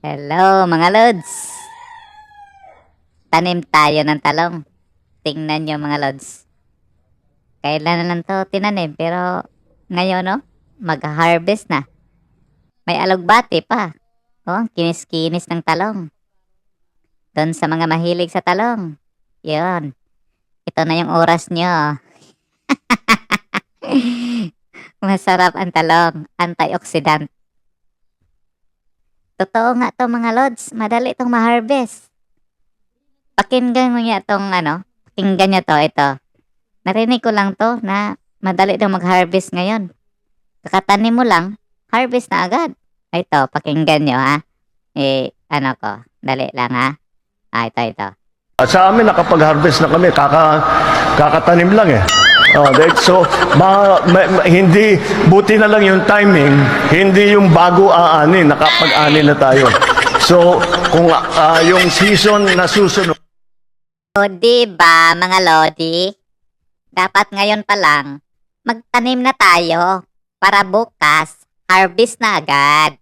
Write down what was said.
Hello mga lods. Tanim tayo ng talong. Tingnan nyo mga lods. Kailan na lang to tinanim pero ngayon no, mag-harvest na. May alugbati pa. Oh, kinis-kinis ng talong. Doon sa mga mahilig sa talong. Yun. Ito na yung oras nyo. Masarap ang talong. Antioxidant. Totoo nga to mga lods. Madali itong ma-harvest. Pakinggan mo niya itong pakinggan niya to, ito. Narinig ko lang to na madali itong mag-harvest ngayon. Kakatanim mo lang, harvest na agad. Ito, pakinggan nyo ha. Dali lang ha. Ito. Sa amin, nakapag-harvest na kami, kakatanim lang eh. So, hindi, buti na lang yung timing, hindi yung bago aanin, nakapag-ani na tayo. So, kung yung season na susunod, O diba mga lodi? Dapat ngayon pa lang, magtanim na tayo para bukas, harvest na agad.